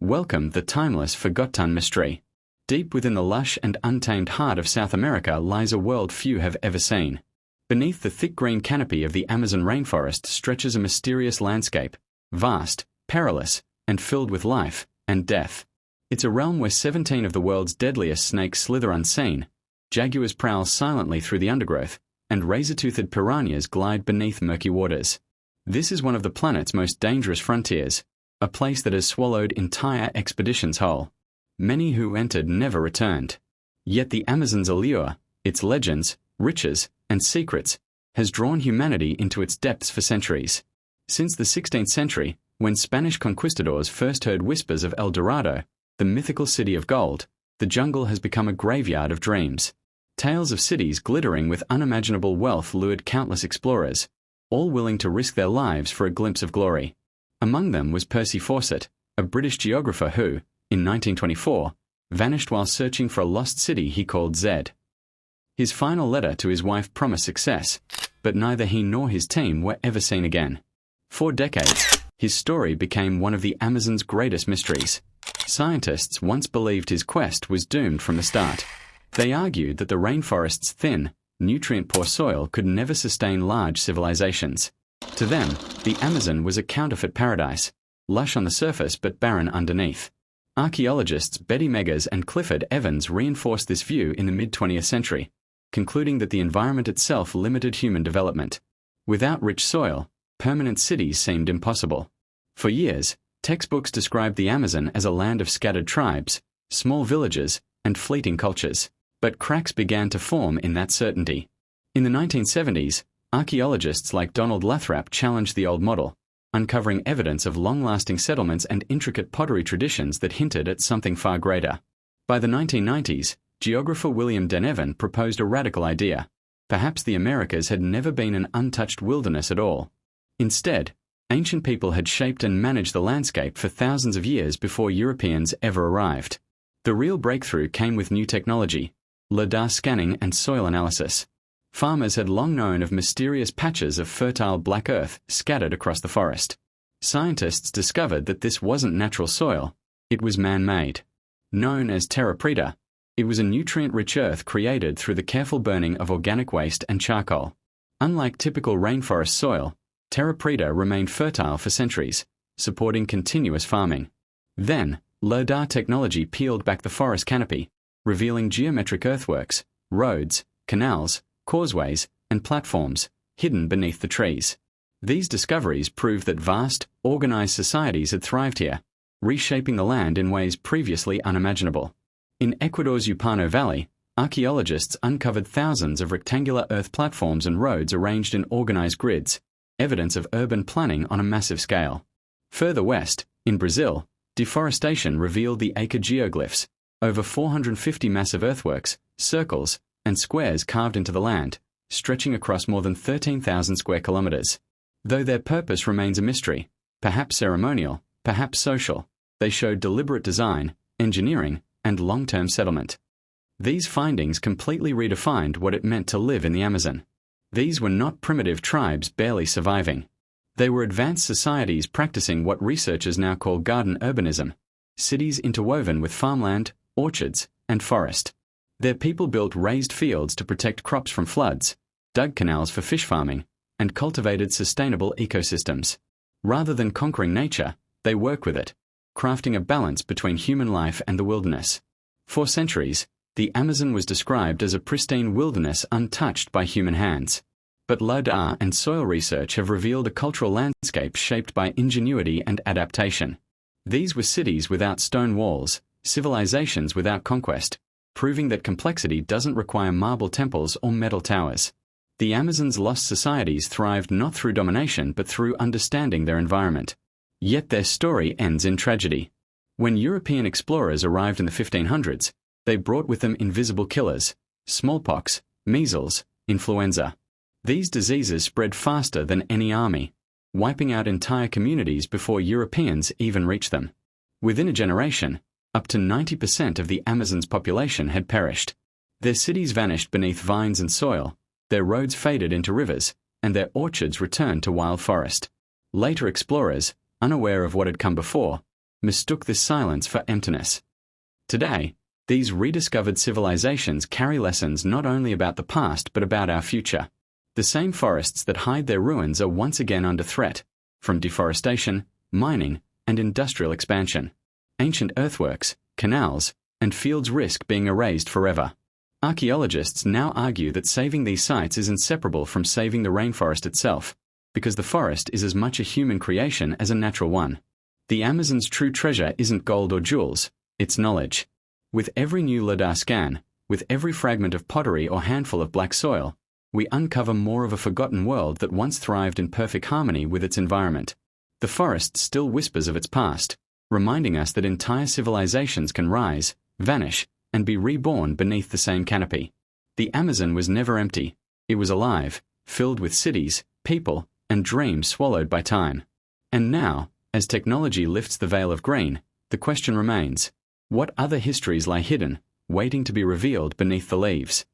Welcome the timeless, forgotten mystery. Deep within the lush and untamed heart of South America lies a world few have ever seen. Beneath the thick green canopy of the Amazon rainforest stretches a mysterious landscape, vast, perilous, and filled with life and death. It's a realm where 17 of the world's deadliest snakes slither unseen, jaguars prowl silently through the undergrowth, and razor-toothed piranhas glide beneath murky waters. This is one of the planet's most dangerous frontiers, a place that has swallowed entire expeditions whole. Many who entered never returned. Yet the Amazon's allure, its legends, riches, and secrets, has drawn humanity into its depths for centuries. Since the 16th century, when Spanish conquistadors first heard whispers of El Dorado, the mythical city of gold, the jungle has become a graveyard of dreams. Tales of cities glittering with unimaginable wealth lured countless explorers, all willing to risk their lives for a glimpse of glory. Among them was Percy Fawcett, a British geographer who, in 1924, vanished while searching for a lost city he called Zed. His final letter to his wife promised success, but neither he nor his team were ever seen again. For decades, his story became one of the Amazon's greatest mysteries. Scientists once believed his quest was doomed from the start. They argued that the rainforest's thin, nutrient-poor soil could never sustain large civilizations. To them, the Amazon was a counterfeit paradise, lush on the surface but barren underneath. Archaeologists Betty Meggers and Clifford Evans reinforced this view in the mid-20th century, concluding that the environment itself limited human development. Without rich soil, permanent cities seemed impossible. For years, textbooks described the Amazon as a land of scattered tribes, small villages, and fleeting cultures. But cracks began to form in that certainty. In the 1970s, archaeologists like Donald Lathrap challenged the old model, uncovering evidence of long-lasting settlements and intricate pottery traditions that hinted at something far greater. By the 1990s, geographer William Denevan proposed a radical idea. Perhaps the Americas had never been an untouched wilderness at all. Instead, ancient people had shaped and managed the landscape for thousands of years before Europeans ever arrived. The real breakthrough came with new technology, LiDAR scanning and soil analysis. Farmers had long known of mysterious patches of fertile black earth scattered across the forest. Scientists discovered that this wasn't natural soil, it was man-made. Known as terra preta, it was a nutrient-rich earth created through the careful burning of organic waste and charcoal. Unlike typical rainforest soil, terra preta remained fertile for centuries, supporting continuous farming. Then, LiDAR technology peeled back the forest canopy, revealing geometric earthworks, roads, canals, causeways, and platforms hidden beneath the trees. These discoveries proved that vast, organized societies had thrived here, reshaping the land in ways previously unimaginable. In Ecuador's Upano Valley, archaeologists uncovered thousands of rectangular earth platforms and roads arranged in organized grids, evidence of urban planning on a massive scale. Further west, in Brazil, deforestation revealed the Acre geoglyphs, over 450 massive earthworks, circles, and squares carved into the land, stretching across more than 13,000 square kilometers. Though their purpose remains a mystery, perhaps ceremonial, perhaps social, they showed deliberate design, engineering, and long-term settlement. These findings completely redefined what it meant to live in the Amazon. These were not primitive tribes barely surviving. They were advanced societies practicing what researchers now call garden urbanism, cities interwoven with farmland, orchards, and forest. Their people built raised fields to protect crops from floods, dug canals for fish farming, and cultivated sustainable ecosystems. Rather than conquering nature, they work with it, crafting a balance between human life and the wilderness. For centuries, the Amazon was described as a pristine wilderness untouched by human hands. But LiDAR and soil research have revealed a cultural landscape shaped by ingenuity and adaptation. These were cities without stone walls, civilizations without conquest, proving that complexity doesn't require marble temples or metal towers. The Amazon's lost societies thrived not through domination but through understanding their environment. Yet their story ends in tragedy. When European explorers arrived in the 1500s, they brought with them invisible killers, smallpox, measles, influenza. These diseases spread faster than any army, wiping out entire communities before Europeans even reached them. Within a generation, up to 90% of the Amazon's population had perished. Their cities vanished beneath vines and soil, their roads faded into rivers, and their orchards returned to wild forest. Later explorers, unaware of what had come before, mistook this silence for emptiness. Today, these rediscovered civilizations carry lessons not only about the past but about our future. The same forests that hide their ruins are once again under threat, from deforestation, mining, and industrial expansion. Ancient earthworks, canals, and fields risk being erased forever. Archaeologists now argue that saving these sites is inseparable from saving the rainforest itself, because the forest is as much a human creation as a natural one. The Amazon's true treasure isn't gold or jewels, it's knowledge. With every new LiDAR scan, with every fragment of pottery or handful of black soil, we uncover more of a forgotten world that once thrived in perfect harmony with its environment. The forest still whispers of its past, reminding us that entire civilizations can rise, vanish, and be reborn beneath the same canopy. The Amazon was never empty. It was alive, filled with cities, people, and dreams swallowed by time. And now, as technology lifts the veil of green, the question remains, what other histories lie hidden, waiting to be revealed beneath the leaves?